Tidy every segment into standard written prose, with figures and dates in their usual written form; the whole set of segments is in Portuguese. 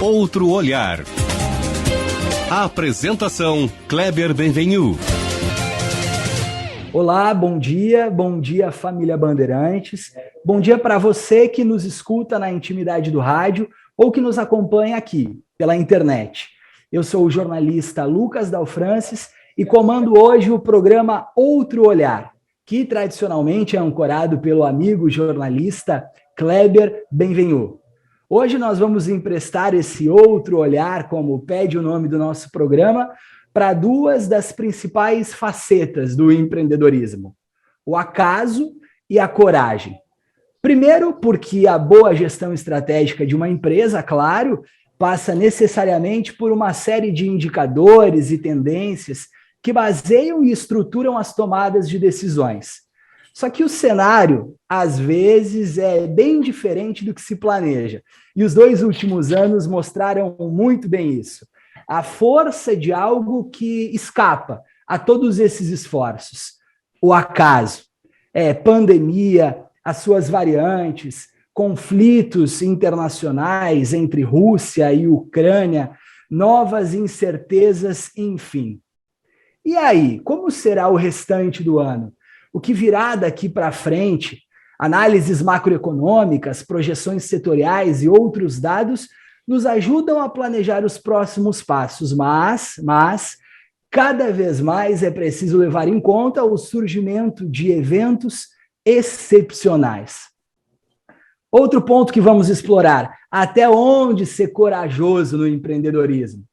Outro olhar. A apresentação, Kleber Benvenu. Olá, bom dia família Bandeirantes. Bom dia para você que nos escuta na intimidade do rádio ou que nos acompanha aqui pela internet. Eu sou o jornalista Lucas Dalfrancis e comando hoje o programa Outro Olhar, que tradicionalmente é ancorado pelo amigo jornalista Kleber Benvenu. Hoje nós vamos emprestar esse outro olhar, como pede o nome do nosso programa, para duas das principais facetas do empreendedorismo: o acaso e a coragem. Primeiro, porque a boa gestão estratégica de uma empresa, claro, passa necessariamente por uma série de indicadores e tendências que baseiam e estruturam as tomadas de decisões. Só que o cenário, às vezes, é bem diferente do que se planeja. E os 2 últimos anos mostraram muito bem isso. A força de algo que escapa a todos esses esforços. O acaso. Pandemia, as suas variantes, conflitos internacionais entre Rússia e Ucrânia, novas incertezas, enfim. E aí, como será o restante do ano? O que virá daqui para frente? Análises macroeconômicas, projeções setoriais e outros dados nos ajudam a planejar os próximos passos, mas cada vez mais é preciso levar em conta o surgimento de eventos excepcionais. Outro ponto que vamos explorar: até onde ser corajoso no empreendedorismo?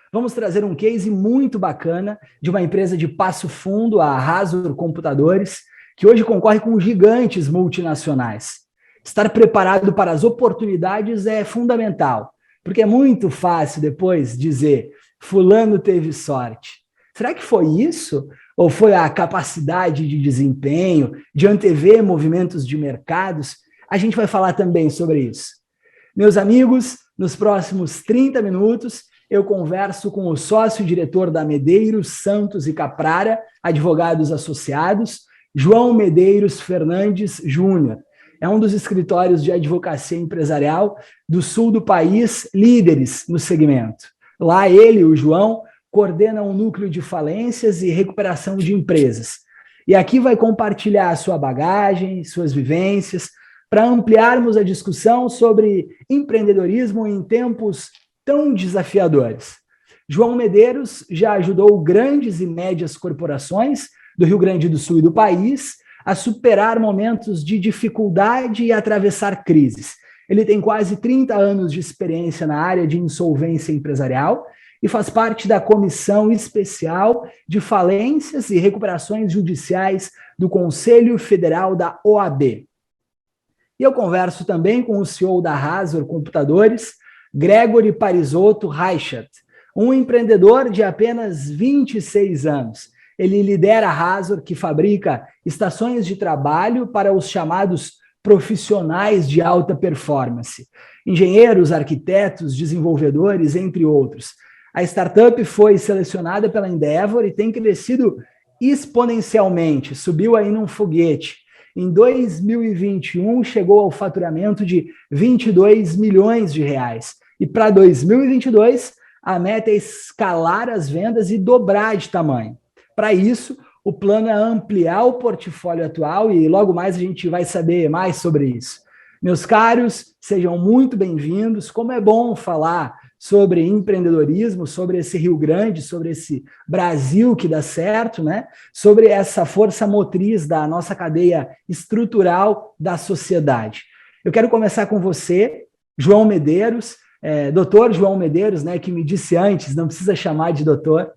Vamos trazer um case muito bacana de uma empresa de Passo Fundo, a Razor Computadores, que hoje concorre com gigantes multinacionais. Estar preparado para as oportunidades é fundamental, porque é muito fácil depois dizer: fulano teve sorte. Será que foi isso? Ou foi a capacidade de desempenho, de antever movimentos de mercados? A gente vai falar também sobre isso. Meus amigos, nos próximos 30 minutos, eu converso com o sócio-diretor da Medeiros, Santos e Caprara, advogados associados, João Medeiros Fernandes Júnior. É um dos escritórios de advocacia empresarial do sul do país, líderes no segmento. Lá ele, o João, coordena um núcleo de falências e recuperação de empresas. E aqui vai compartilhar a sua bagagem, suas vivências, para ampliarmos a discussão sobre empreendedorismo em tempos tão desafiadores. João Medeiros já ajudou grandes e médias corporações do Rio Grande do Sul e do país a superar momentos de dificuldade e atravessar crises. Ele tem quase 30 anos de experiência na área de insolvência empresarial e faz parte da Comissão Especial de Falências e Recuperações Judiciais do Conselho Federal da OAB. E eu converso também com o CEO da Razor Computadores, Gregory Parisotto Reichert, um empreendedor de apenas 26 anos. Ele lidera a Razor, que fabrica estações de trabalho para os chamados profissionais de alta performance, engenheiros, arquitetos, desenvolvedores, entre outros. A startup foi selecionada pela Endeavor e tem crescido exponencialmente, subiu aí num foguete. Em 2021, chegou ao faturamento de 22 milhões de reais. E para 2022, a meta é escalar as vendas e dobrar de tamanho. Para isso, o plano é ampliar o portfólio atual e logo mais a gente vai saber mais sobre isso. Meus caros, sejam muito bem-vindos. Como é bom falar sobre empreendedorismo, sobre esse Rio Grande, sobre esse Brasil que dá certo, né? Sobre essa força motriz da nossa cadeia estrutural da sociedade. Eu quero começar com você, João Medeiros, doutor João Medeiros, né, que me disse antes, não precisa chamar de doutor,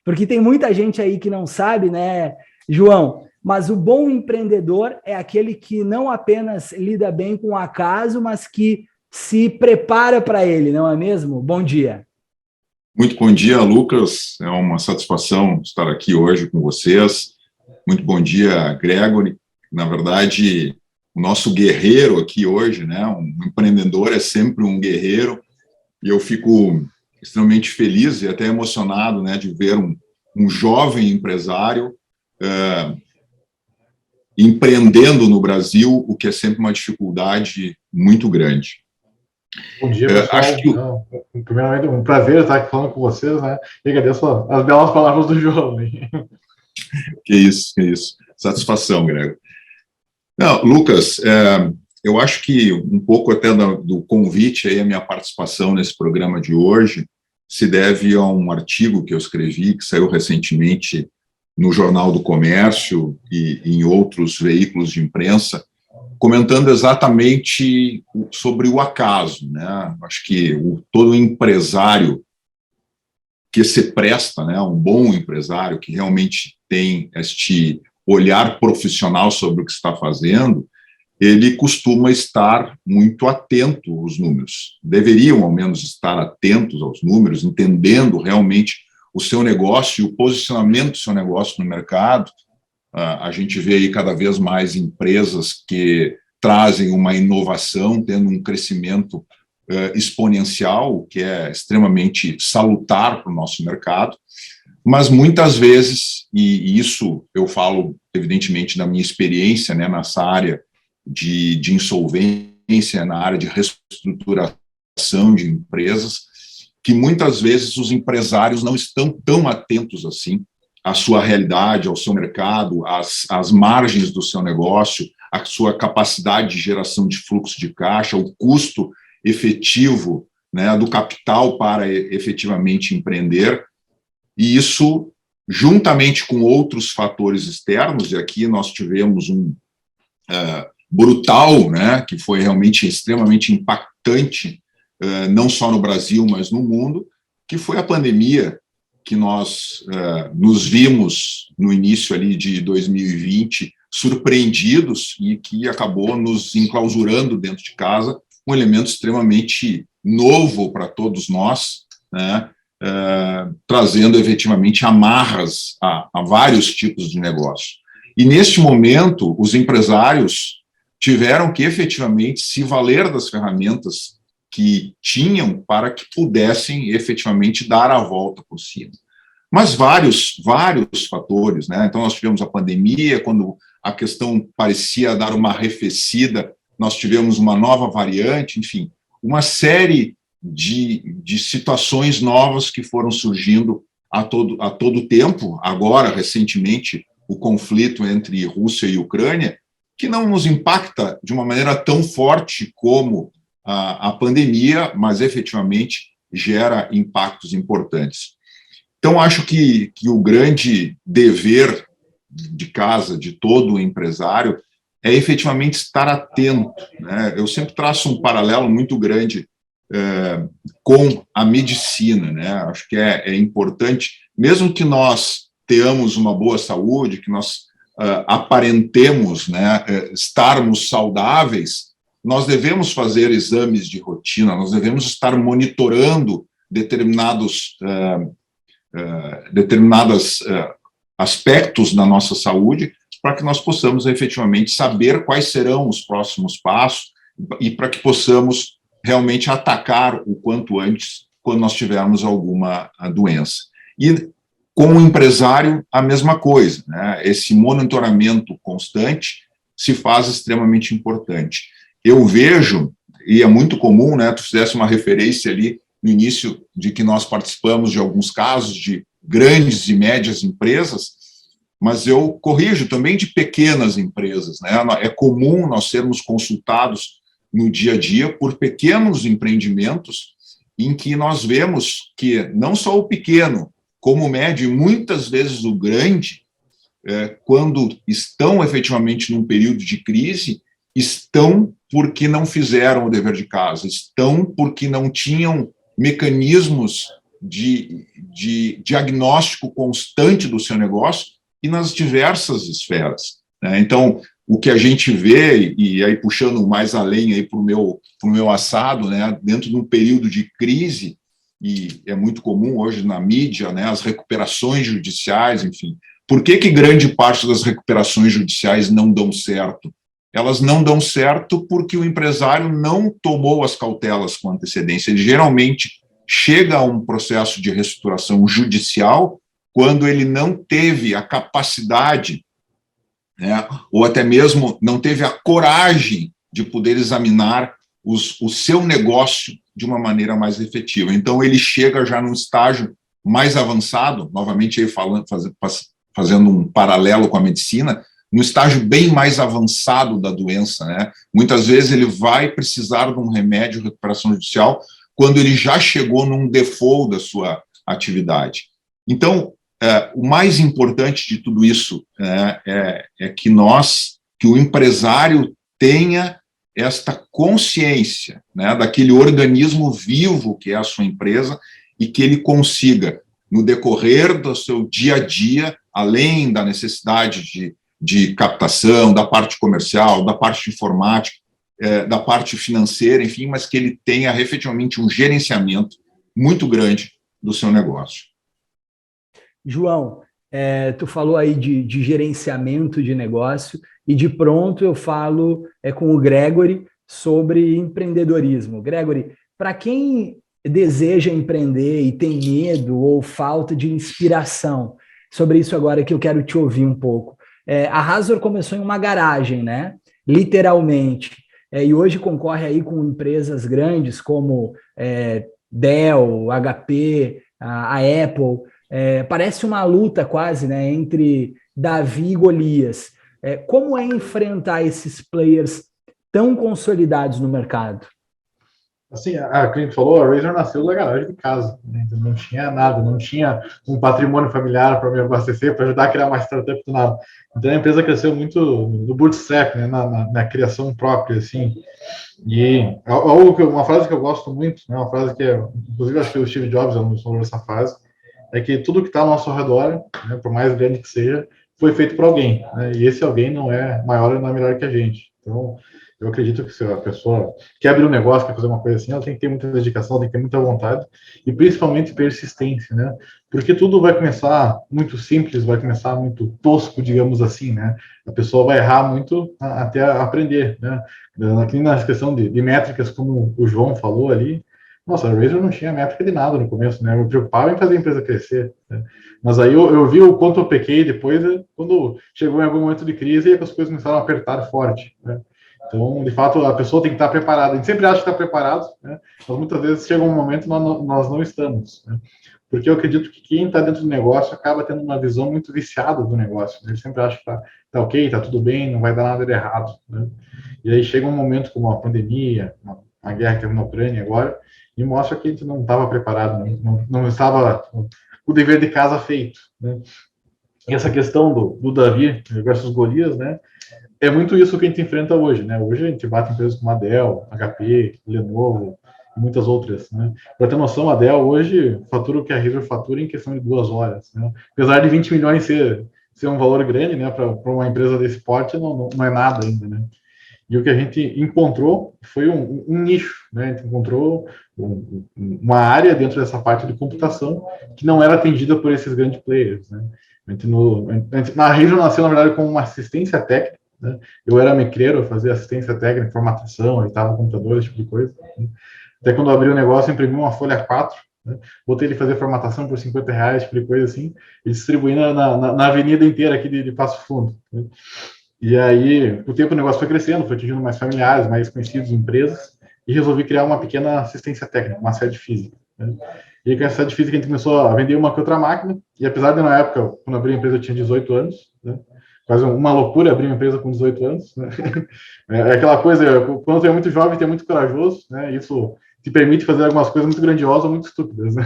porque tem muita gente aí que não sabe, né, João, mas o bom empreendedor é aquele que não apenas lida bem com o acaso, mas que se prepara para ele, não é mesmo? Bom dia. Muito bom dia, Lucas. É uma satisfação estar aqui hoje com vocês. Muito bom dia, Gregory. Na verdade, o nosso guerreiro aqui hoje, né? Um empreendedor é sempre um guerreiro. E eu fico extremamente feliz e até emocionado, né, de ver um jovem empresário empreendendo no Brasil, o que é sempre uma dificuldade muito grande. Bom dia, pessoal. Acho que... Primeiramente, um prazer estar aqui falando com vocês, né? E agradeço as belas palavras do João. Que isso. Satisfação, Grego. Não, Lucas, eu acho que um pouco até do convite aí, a minha participação nesse programa de hoje, se deve a um artigo que eu escrevi, que saiu recentemente no Jornal do Comércio e em outros veículos de imprensa, comentando exatamente sobre o acaso, né? Acho que todo empresário que se presta, né, um bom empresário que realmente tem este olhar profissional sobre o que está fazendo, ele costuma estar muito atento aos números. Deveriam, ao menos, estar atentos aos números, entendendo realmente o seu negócio e o posicionamento do seu negócio no mercado. A gente vê aí cada vez mais empresas que trazem uma inovação, tendo um crescimento exponencial, o que é extremamente salutar para o nosso mercado, mas muitas vezes, e isso eu falo evidentemente da minha experiência, né, nessa área de insolvência, na área de reestruturação de empresas, que muitas vezes os empresários não estão tão atentos assim à sua realidade, ao seu mercado, às margens do seu negócio, à sua capacidade de geração de fluxo de caixa, o custo efetivo, né, do capital para efetivamente empreender. E isso, juntamente com outros fatores externos, e aqui nós tivemos um brutal, né, que foi realmente extremamente impactante, não só no Brasil, mas no mundo, que foi a pandemia, que nós nos vimos no início ali de 2020 surpreendidos e que acabou nos enclausurando dentro de casa, um elemento extremamente novo para todos nós, né, trazendo efetivamente amarras a vários tipos de negócio. E neste momento, os empresários tiveram que efetivamente se valer das ferramentas que tinham para que pudessem efetivamente dar a volta por cima. Mas vários fatores, né? Então, nós tivemos a pandemia, quando a questão parecia dar uma arrefecida, nós tivemos uma nova variante, enfim, uma série de situações novas que foram surgindo a todo tempo. Agora, recentemente, o conflito entre Rússia e Ucrânia, que não nos impacta de uma maneira tão forte como a pandemia, mas efetivamente gera impactos importantes. Então, acho que o grande dever de casa de todo empresário é efetivamente estar atento, né? Eu sempre traço um paralelo muito grande com a medicina, né? Acho que é importante, mesmo que nós tenhamos uma boa saúde, que nós aparentemos, né, estarmos saudáveis, nós devemos fazer exames de rotina, nós devemos estar monitorando determinados aspectos da nossa saúde para que nós possamos efetivamente saber quais serão os próximos passos e para que possamos realmente atacar o quanto antes quando nós tivermos alguma doença. E com o empresário, a mesma coisa, né? Esse monitoramento constante se faz extremamente importante. Eu vejo, e é muito comum, né, tu fizesse uma referência ali no início de que nós participamos de alguns casos de grandes e médias empresas, mas eu corrijo também de pequenas empresas, né? É comum nós sermos consultados no dia a dia por pequenos empreendimentos em que nós vemos que não só o pequeno, como o médio e muitas vezes o grande, quando estão efetivamente num período de crise, estão porque não fizeram o dever de casa, estão porque não tinham mecanismos de diagnóstico constante do seu negócio e nas diversas esferas, né? Então, o que a gente vê, e aí puxando mais além para o meu assado, né, dentro de um período de crise, e é muito comum hoje na mídia, né, as recuperações judiciais, enfim. Por que grande parte das recuperações judiciais não dão certo? Elas não dão certo porque o empresário não tomou as cautelas com antecedência. Ele geralmente chega a um processo de reestruturação judicial quando ele não teve a capacidade né? Ou até mesmo não teve a coragem de poder examinar o seu negócio de uma maneira mais efetiva. Então, ele chega já num estágio mais avançado, novamente aí fazendo um paralelo com a medicina, no estágio bem mais avançado da doença, né? Muitas vezes ele vai precisar de um remédio de recuperação judicial quando ele já chegou num default da sua atividade. Então, o mais importante de tudo isso é que o empresário tenha esta consciência, né, daquele organismo vivo que é a sua empresa e que ele consiga, no decorrer do seu dia a dia, além da necessidade de captação, da parte comercial, da parte informática, da parte financeira, enfim, mas que ele tenha efetivamente um gerenciamento muito grande do seu negócio. João, tu falou aí de gerenciamento de negócio e de pronto eu falo com o Gregory sobre empreendedorismo. Gregory, para quem deseja empreender e tem medo ou falta de inspiração, sobre isso agora que eu quero te ouvir um pouco. A Razor começou em uma garagem, né? Literalmente. E hoje concorre aí com empresas grandes como Dell, HP, a Apple. Parece uma luta quase, né, entre Davi e Golias. Como é enfrentar esses players tão consolidados no mercado? Assim, a cliente falou, a Razor nasceu da garagem de casa, né? Então não tinha nada, não tinha um patrimônio familiar para me abastecer, para ajudar a criar uma startup do nada. Então a empresa cresceu muito no bootstrap, né? na criação própria, assim. E uma frase que eu gosto muito, né? Uma frase que, inclusive, acho que o Steve Jobs falou essa frase, é que tudo que está ao nosso redor, né, por mais grande que seja, foi feito por alguém, né? E esse alguém não é maior e não é melhor que a gente. Então, eu acredito que se a pessoa quer abrir um negócio, quer fazer uma coisa assim, ela tem que ter muita dedicação, tem que ter muita vontade e principalmente persistência, né? Porque tudo vai começar muito simples, vai começar muito tosco, digamos assim, né? A pessoa vai errar muito até aprender, né? Aqui na questão de métricas, como o João falou ali, nossa, a Razor não tinha métrica de nada no começo, né? Eu me preocupava em fazer a empresa crescer, né? Mas aí eu vi o quanto eu pequei depois, quando chegou em algum momento de crise, e as coisas começaram a apertar forte, né? Então, de fato, a pessoa tem que estar preparada. A gente sempre acha que está preparado, né? Mas muitas vezes chega um momento que nós não estamos, né? Porque eu acredito que quem está dentro do negócio acaba tendo uma visão muito viciada do negócio. Ele sempre acha que tá ok, tá tudo bem, não vai dar nada de errado, né? E aí chega um momento como a pandemia, a guerra que teve na Ucrânia agora, e mostra que a gente não estava preparado, não estava o dever de casa feito, né? E essa questão do Davi versus Golias, né? É muito isso que a gente enfrenta hoje, né? Hoje a gente bate empresas como a Dell, HP, Lenovo e muitas outras, né? Para ter noção, a Dell hoje fatura o que a Razor fatura em questão de 2 horas, né? Apesar de 20 milhões ser um valor grande, né? Para uma empresa desse porte, não é nada ainda, né? E o que a gente encontrou foi um nicho, né? A gente encontrou uma área dentro dessa parte de computação que não era atendida por esses grandes players, né? Na Razor nasceu, na verdade, como uma assistência técnica, né? Eu era mecreiro, eu fazia assistência técnica, formatação, editava computador, esse tipo de coisa, né? Até quando eu abri o negócio, eu imprimi uma folha 4, né? Botei ele fazer formatação por R$50, tipo de coisa assim, e distribuí na avenida inteira aqui de Passo Fundo, né? E aí, com o tempo, o negócio foi crescendo, foi atingindo mais familiares, mais conhecidos, empresas, e resolvi criar uma pequena assistência técnica, uma sede física, né? E aí, com essa sede física, a gente começou a vender uma que outra máquina, e apesar de, na época, quando abri a empresa, eu tinha 18 anos, né? Quase uma loucura abrir uma empresa com 18 anos, né? É aquela coisa, quando você é muito jovem, você é muito corajoso, né? Isso te permite fazer algumas coisas muito grandiosas ou muito estúpidas, né?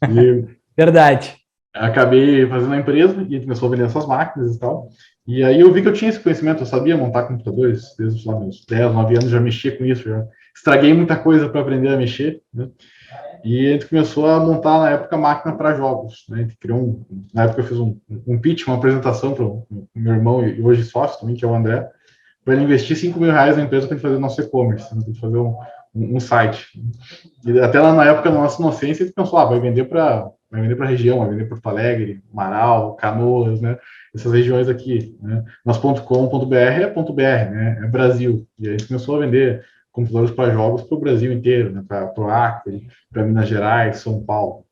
E Verdade. acabei fazendo a empresa e a gente começou a vender essas máquinas e tal. E aí eu vi que eu tinha esse conhecimento, eu sabia montar computadores, desde lá, meus 10, 9 anos já mexia com isso, já estraguei muita coisa para aprender a mexer, né? E a gente começou a montar, na época, máquina para jogos, né? A gente criou na época eu fiz um pitch, uma apresentação para o meu irmão e hoje sócio também, que é o André, para ele investir R$5.000 na empresa para ele fazer o nosso e-commerce, né? Para fazer um site. E até lá na época, na nossa inocência, a gente pensou, vai vender para a região, vai vender Porto Alegre, Marau, Canoas, né? Essas regiões aqui, né? Nosso .com.br é .br, né? É Brasil. E aí a gente começou a vender computadores para jogos para o Brasil inteiro, né? Para o Acre, para Minas Gerais, São Paulo.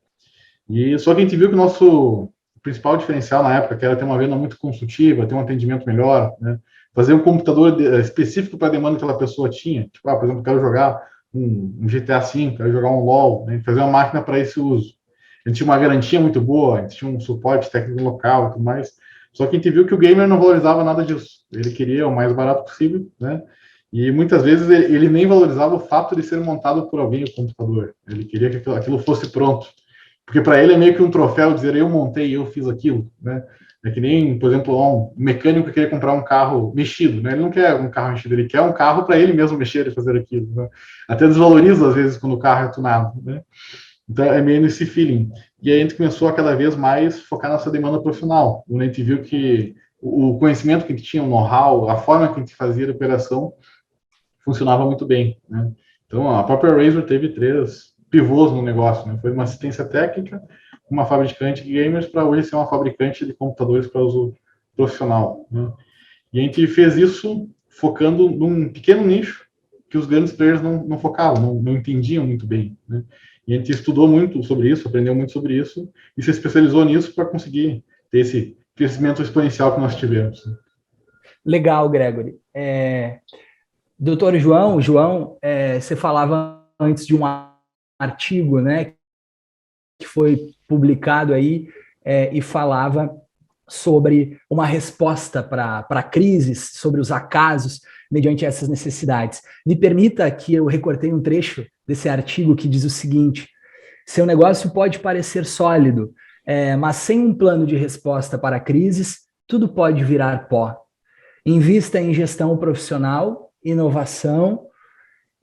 E só que a gente viu que o nosso principal diferencial na época, que era ter uma venda muito consultiva, ter um atendimento melhor, né? Fazer um computador específico para a demanda que aquela pessoa tinha. Tipo, por exemplo, quero jogar um GTA V, quero jogar um LoL, né? Fazer uma máquina para esse uso. A gente tinha uma garantia muito boa, a gente tinha um suporte técnico local e tudo mais. Só que a gente viu que o gamer não valorizava nada disso. Ele queria o mais barato possível, né? E muitas vezes ele nem valorizava o fato de ser montado por alguém o computador. Ele queria que aquilo fosse pronto. Porque para ele é meio que um troféu dizer eu montei, eu fiz aquilo, né? É que nem, por exemplo, um mecânico que queria comprar um carro mexido, né? Ele não quer um carro mexido, ele quer um carro para ele mesmo mexer e fazer aquilo, né? Até desvaloriza às vezes quando o carro é tunado, né? Então é meio nesse feeling. E aí a gente começou a cada vez mais focar nessa demanda profissional. Onde a gente viu que o conhecimento que a gente tinha, o know-how, a forma que a gente fazia a operação funcionava muito bem, né? Então a própria Razer teve 3 pivôs no negócio, né? Foi uma assistência técnica, uma fabricante de gamers, para hoje ser uma fabricante de computadores para uso profissional, né? E a gente fez isso focando num pequeno nicho que os grandes players não focavam, não entendiam muito bem, né? E a gente estudou muito sobre isso, aprendeu muito sobre isso e se especializou nisso para conseguir ter esse crescimento exponencial que nós tivemos. Legal, Gregory. Doutor João, você falava antes de um artigo, né, que foi publicado aí e falava sobre uma resposta para crises, sobre os acasos mediante essas necessidades. Me permita que eu recortei um trecho desse artigo que diz o seguinte: seu negócio pode parecer sólido, mas sem um plano de resposta para crises, tudo pode virar pó. Invista em gestão profissional, inovação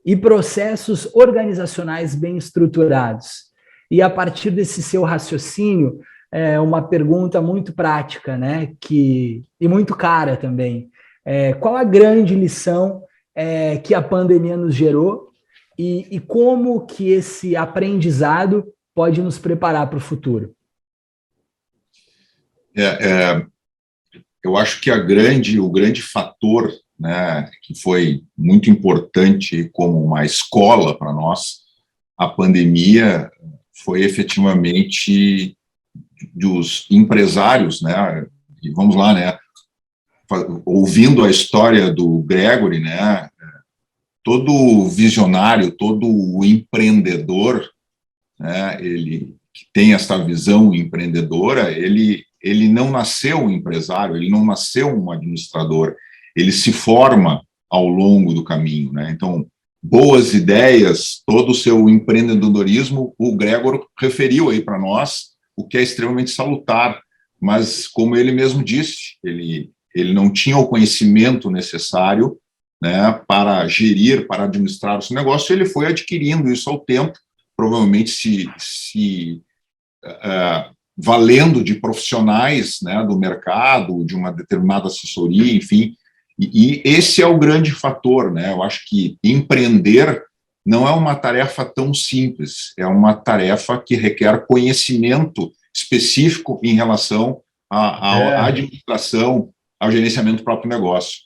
e processos organizacionais bem estruturados. E a partir desse seu raciocínio, uma pergunta muito prática, né, e muito cara também. Qual a grande lição que a pandemia nos gerou e como que esse aprendizado pode nos preparar para o futuro? Eu acho que o grande fator, né, que foi muito importante como uma escola para nós, a pandemia, foi efetivamente dos empresários, né, e vamos lá, né, ouvindo a história do Gregory, né, todo visionário, todo empreendedor, né, ele que tem essa visão empreendedora, ele não nasceu um empresário, ele não nasceu um administrador, ele se forma ao longo do caminho, né? Então, boas ideias, todo o seu empreendedorismo, o Gregor referiu aí para nós, o que é extremamente salutar, mas como ele mesmo disse, ele não tinha o conhecimento necessário, né, para gerir, para administrar o seu negócio, ele foi adquirindo isso ao tempo, provavelmente valendo de profissionais, né, do mercado, de uma determinada assessoria, enfim, e esse é o grande fator, né? Eu acho que empreender não é uma tarefa tão simples, é uma tarefa que requer conhecimento específico em relação à administração, ao gerenciamento do próprio negócio.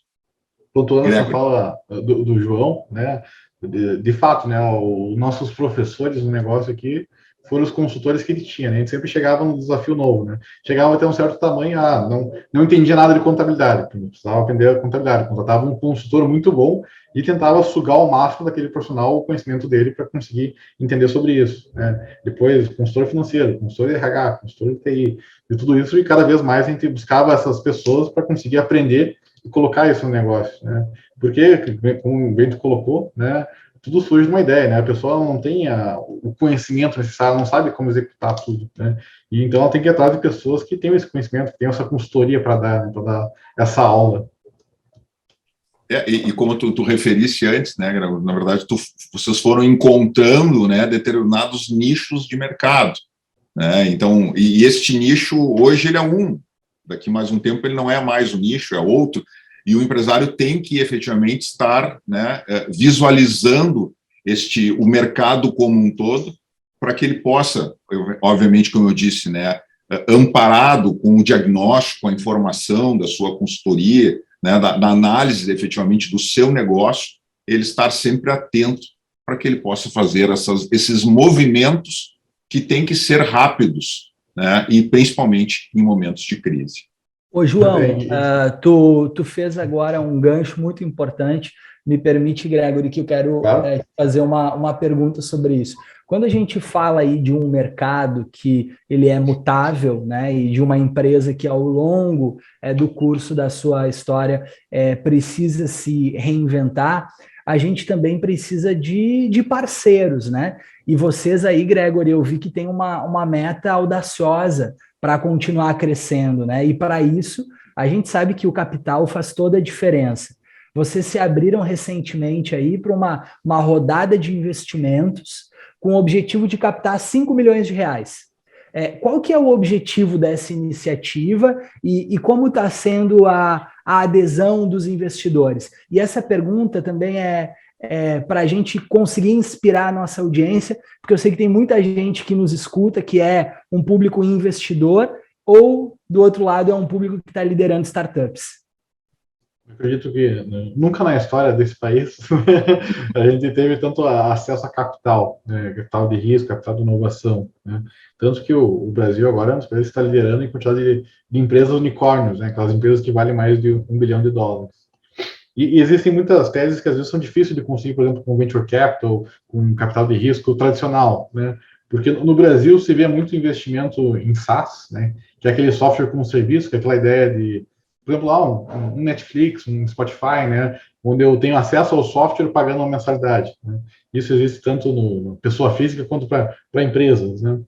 Pontuando essa fala do João, né? De fato, né? Os nossos professores no negócio aqui foram os consultores que ele tinha, né? A gente sempre chegava num desafio novo, né? Chegava até um certo tamanho, não entendia nada de contabilidade, precisava aprender a contabilidade, contratava um consultor muito bom e tentava sugar ao máximo daquele profissional o conhecimento dele para conseguir entender sobre isso, né? Depois, consultor financeiro, consultor de RH, consultor de TI, e tudo isso, e cada vez mais a gente buscava essas pessoas para conseguir aprender e colocar isso no negócio, né? Porque, como o Bento colocou, né, tudo surge de uma ideia, né? A pessoa não tem o conhecimento necessário, não sabe como executar tudo, né? E então ela tem que ir atrás de pessoas que tenham esse conhecimento, que tenham essa consultoria para dar essa aula. E como tu referiste antes, né, na verdade, vocês foram encontrando, né, determinados nichos de mercado, né? Então, e este nicho, hoje, ele é daqui mais um tempo ele não é mais um nicho, é outro, e o empresário tem que efetivamente estar, né, visualizando o mercado como um todo, para que ele possa, obviamente, como eu disse, né, amparado com o diagnóstico, com a informação da sua consultoria, né, da análise efetivamente do seu negócio, ele estar sempre atento para que ele possa fazer esses movimentos que têm que ser rápidos, né, e principalmente em momentos de crise. Ô, João, tu fez agora um gancho muito importante. Me permite, Gregory, que eu quero fazer uma pergunta sobre isso. Quando a gente fala aí de um mercado que ele é mutável, né, e de uma empresa que ao longo do curso da sua história precisa se reinventar, a gente também precisa de parceiros, né? E vocês aí, Gregory, eu vi que tem uma meta audaciosa para continuar crescendo, né? E para isso, a gente sabe que o capital faz toda a diferença. Vocês se abriram recentemente aí para uma rodada de investimentos com o objetivo de captar 5 milhões de reais. Qual que é o objetivo dessa iniciativa e como está sendo a adesão dos investidores? E essa pergunta também para a gente conseguir inspirar a nossa audiência, porque eu sei que tem muita gente que nos escuta que é um público investidor ou, do outro lado, é um público que está liderando startups. Eu acredito que nunca na história desse país a gente teve tanto acesso a capital, né, capital de risco, capital de inovação, né? Tanto que o Brasil agora é um dos países que está liderando em quantidade de empresas unicórnios, né, aquelas empresas que valem mais de $1 bilhão. E existem muitas teses que às vezes são difíceis de conseguir, por exemplo, com venture capital, com capital de risco tradicional, né? Porque no Brasil se vê muito investimento em SaaS, né, que é aquele software como serviço, que é aquela ideia de, por exemplo, lá um Netflix, um Spotify, né, onde eu tenho acesso ao software pagando uma mensalidade, né? Isso existe tanto no pessoa física quanto para empresas, né?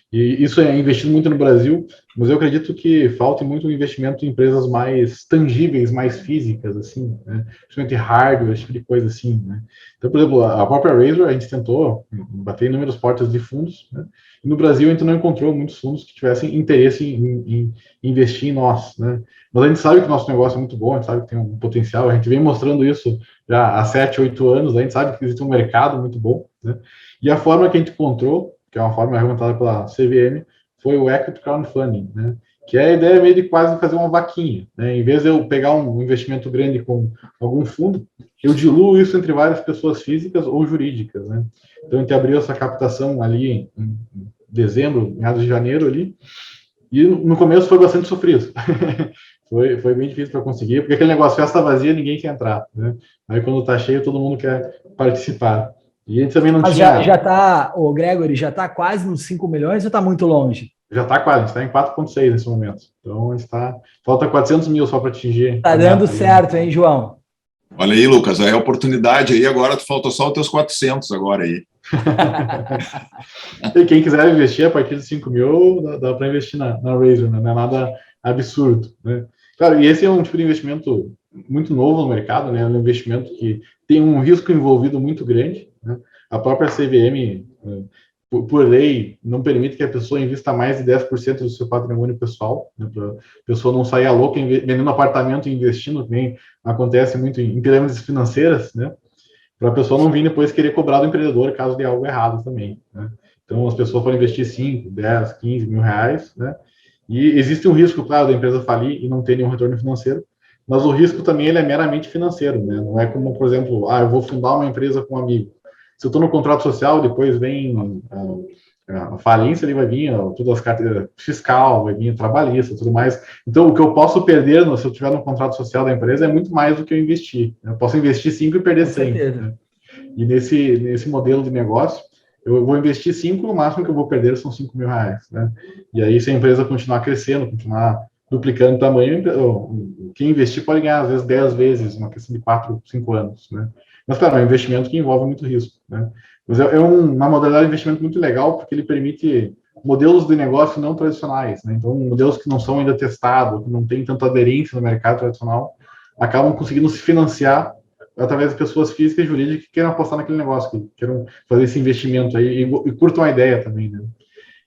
E isso é investido muito no Brasil, mas eu acredito que falta muito investimento em empresas mais tangíveis, mais físicas, assim, né? Principalmente hardware, esse tipo de coisa assim, né? Então, por exemplo, a própria Razor, a gente tentou bater inúmeras portas de fundos, né? E no Brasil a gente não encontrou muitos fundos que tivessem interesse em investir em nós, né? Mas a gente sabe que o nosso negócio é muito bom, a gente sabe que tem um potencial, a gente vem mostrando isso já há 7, 8 anos, a gente sabe que existe um mercado muito bom, né? E a forma que a gente encontrou, que é uma forma argumentada pela CVM, foi o Equity Crowdfunding, né? Que é a ideia meio de quase fazer uma vaquinha, né? Em vez de eu pegar um investimento grande com algum fundo, eu diluo isso entre várias pessoas físicas ou jurídicas, né? Então a gente abriu essa captação ali em dezembro, meados de janeiro ali, e no começo foi bastante sofrido. Foi bem difícil para conseguir, porque aquele negócio, festa vazia, ninguém quer entrar, né? Aí quando tá cheio, todo mundo quer participar. E a gente também não tinha... Mas já tá, o Gregory, já está quase nos 5 milhões ou está muito longe? Já está quase, a gente está em 4,6 nesse momento. Então, a gente falta 400 mil só para atingir. Está dando certo, hein, João? Olha aí, Lucas, aí a oportunidade aí, agora falta só os teus 400 agora aí. E quem quiser investir a partir de 5 mil, dá para investir na Razor, né? Não é nada absurdo, né? Claro, e esse é um tipo de investimento muito novo no mercado, né? É um investimento que tem um risco envolvido muito grande, né? A própria CVM, por lei, não permite que a pessoa invista mais de 10% do seu patrimônio pessoal, né? Para a pessoa não sair a louca vendendo apartamento e investindo, que nem acontece muito em pirâmides financeiras, né? Para a pessoa não vir depois querer cobrar do empreendedor caso dê algo errado também, né? Então, as pessoas podem investir 5, 10, 15 mil reais, né? E existe um risco, claro, da empresa falir e não ter nenhum retorno financeiro, mas o risco também ele é meramente financeiro, né? Não é como, por exemplo, eu vou fundar uma empresa com um amigo. Se eu estou no contrato social, depois vem a falência, ele vai vir todas as carteiras fiscal, vai vir trabalhista, tudo mais. Então, o que eu posso perder se eu tiver no contrato social da empresa é muito mais do que eu investir. Eu posso investir 5 e perder 100. Né? E nesse modelo de negócio, eu vou investir 5, no máximo que eu vou perder são 5 mil reais. Né? E aí, se a empresa continuar crescendo, continuar duplicando o tamanho, quem investir pode ganhar, às vezes, 10 vezes, uma questão de 4, 5 anos. Né? Mas, claro, é um investimento que envolve muito risco. Né? Mas é uma modalidade de investimento muito legal, porque ele permite modelos de negócio não tradicionais. Né? Então, modelos que não são ainda testados, que não têm tanta aderência no mercado tradicional, acabam conseguindo se financiar através de pessoas físicas e jurídicas que queiram apostar naquele negócio, que queiram fazer esse investimento aí e curtam a ideia também. Né?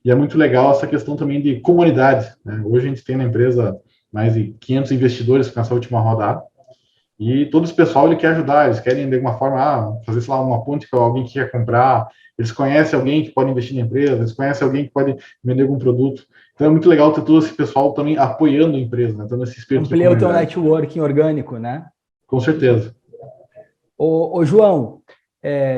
E é muito legal essa questão também de comunidade. Né? Hoje a gente tem na empresa mais de 500 investidores com essa última rodada, e todo esse pessoal ele quer ajudar, eles querem de alguma forma fazer, sei lá, uma ponte com alguém que quer comprar, eles conhecem alguém que pode investir na empresa, eles conhecem alguém que pode vender algum produto. Então é muito legal ter todo esse pessoal também apoiando a empresa, né? Então, esse espírito amplia o teu networking orgânico, né? Com certeza. Ô João,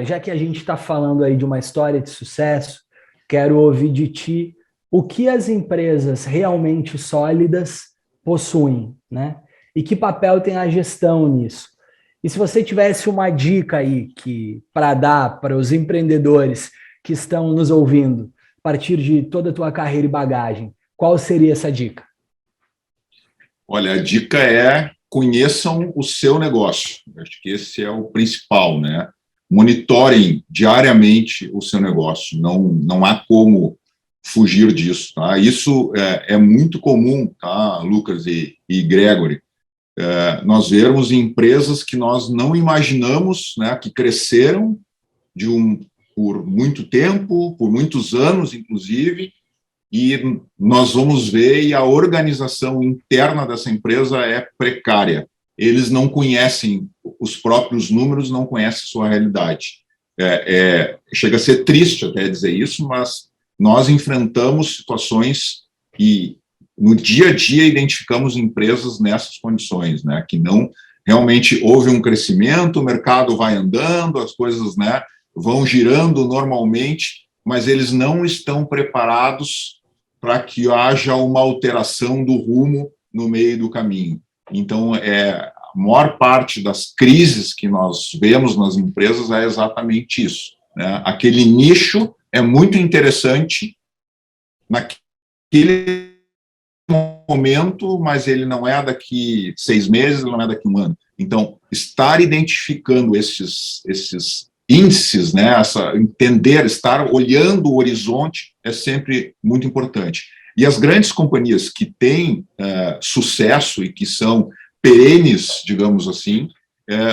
já que a gente está falando aí de uma história de sucesso, quero ouvir de ti o que as empresas realmente sólidas possuem, né? E que papel tem a gestão nisso? E se você tivesse uma dica aí para dar para os empreendedores que estão nos ouvindo, a partir de toda a tua carreira e bagagem, qual seria essa dica? Olha, a dica é conheçam o seu negócio. Acho que esse é o principal, né? Monitorem diariamente o seu negócio. Não há como fugir disso, tá? Isso é muito comum, tá, Lucas e Gregory? Nós vermos empresas que nós não imaginamos, né, que cresceram por muito tempo, por muitos anos, inclusive, e nós vamos ver e a organização interna dessa empresa é precária. Eles não conhecem os próprios números, não conhecem sua realidade. Chega a ser triste até dizer isso, mas nós enfrentamos situações e no dia a dia identificamos empresas nessas condições, né, que não realmente houve um crescimento, o mercado vai andando, as coisas, né, vão girando normalmente, mas eles não estão preparados para que haja uma alteração do rumo no meio do caminho. Então, a maior parte das crises que nós vemos nas empresas é exatamente isso, né? Aquele nicho é muito interessante naquele momento, mas ele não é daqui 6 meses, ele não é daqui 1 ano. Então, estar identificando esses índices, né, entender, estar olhando o horizonte é sempre muito importante. E as grandes companhias que têm sucesso e que são perenes, digamos assim,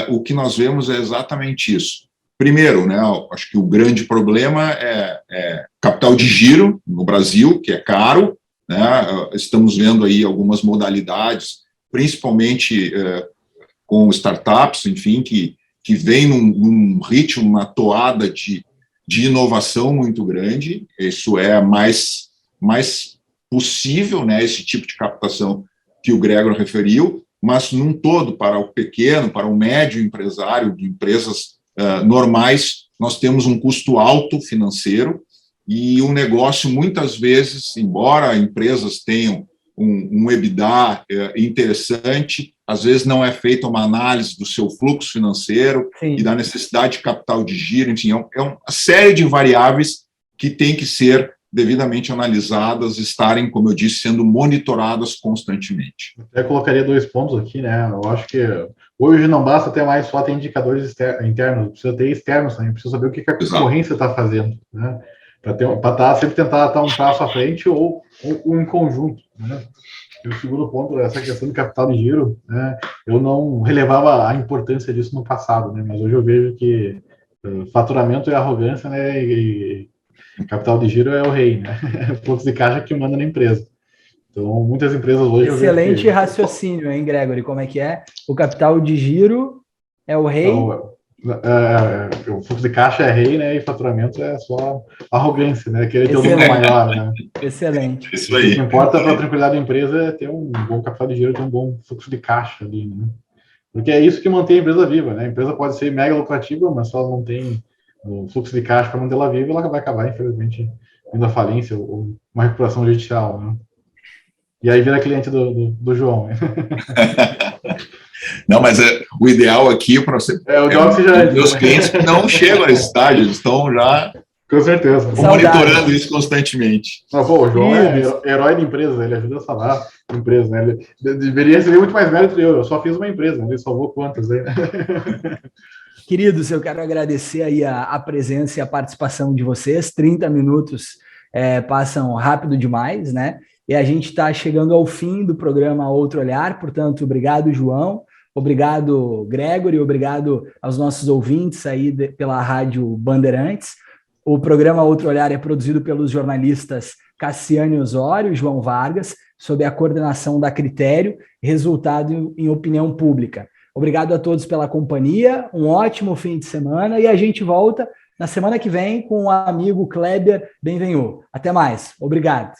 o que nós vemos é exatamente isso. Primeiro, né, acho que o grande problema é capital de giro no Brasil, que é caro, né, estamos vendo aí algumas modalidades, principalmente com startups, enfim, que vem num ritmo, uma toada de inovação muito grande. Isso é mais possível, né, esse tipo de captação que o Gregor referiu, mas num todo, para o pequeno, para o médio empresário, de empresas normais, nós temos um custo alto financeiro e um negócio, muitas vezes, embora empresas tenham um EBITDA interessante, às vezes não é feita uma análise do seu fluxo financeiro. Sim. E da necessidade de capital de giro, enfim, é uma série de variáveis que tem que ser devidamente analisadas, estarem, como eu disse, sendo monitoradas constantemente. Eu colocaria 2 pontos aqui, né? Eu acho que hoje não basta ter mais só ter indicadores internos, precisa ter externos também, precisa saber o que a concorrência está fazendo, né? Para sempre tentar estar um passo à frente ou em conjunto, né? E o segundo ponto, essa questão do capital de giro, né? Eu não relevava a importância disso no passado, né? Mas hoje eu vejo que faturamento é arrogância, né? E capital de giro é o rei, né? Fluxo de caixa que manda na empresa. Então, muitas empresas hoje... Excelente raciocínio, hein, Gregory? Como é que é? O capital de giro é o rei... Então, o fluxo de caixa é rei, né? E faturamento é só arrogância, né? Querer ter um número maior, né? Excelente. Isso aí. O que importa para a tranquilidade da empresa é ter um bom capital de giro, ter um bom fluxo de caixa ali, né? Porque é isso que mantém a empresa viva, né? A empresa pode ser mega lucrativa, mas se ela não tem o fluxo de caixa para manter ela viva, ela vai acabar, infelizmente, indo à falência ou uma recuperação judicial, né? E aí vira cliente do João, né? Não, mas o ideal aqui para você... Meus clientes não chegam nesse estágio, eles estão já... Com certeza. Monitorando isso constantemente. Mas, pô, o João é herói da empresa, ele ajuda a salvar a empresa, né? Ele deveria receber muito mais mérito que eu só fiz uma empresa, ele salvou quantas aí, né? Queridos, eu quero agradecer aí a presença e a participação de vocês. 30 minutos passam rápido demais, né? E a gente está chegando ao fim do programa Outro Olhar, portanto, obrigado, João, obrigado, Gregory, obrigado aos nossos ouvintes aí pela Rádio Bandeirantes. O programa Outro Olhar é produzido pelos jornalistas Cassiane Osório e João Vargas, sob a coordenação da Critério, resultado em opinião pública. Obrigado a todos pela companhia, um ótimo fim de semana e a gente volta na semana que vem com o amigo Kleber Benvenu. Até mais, obrigado.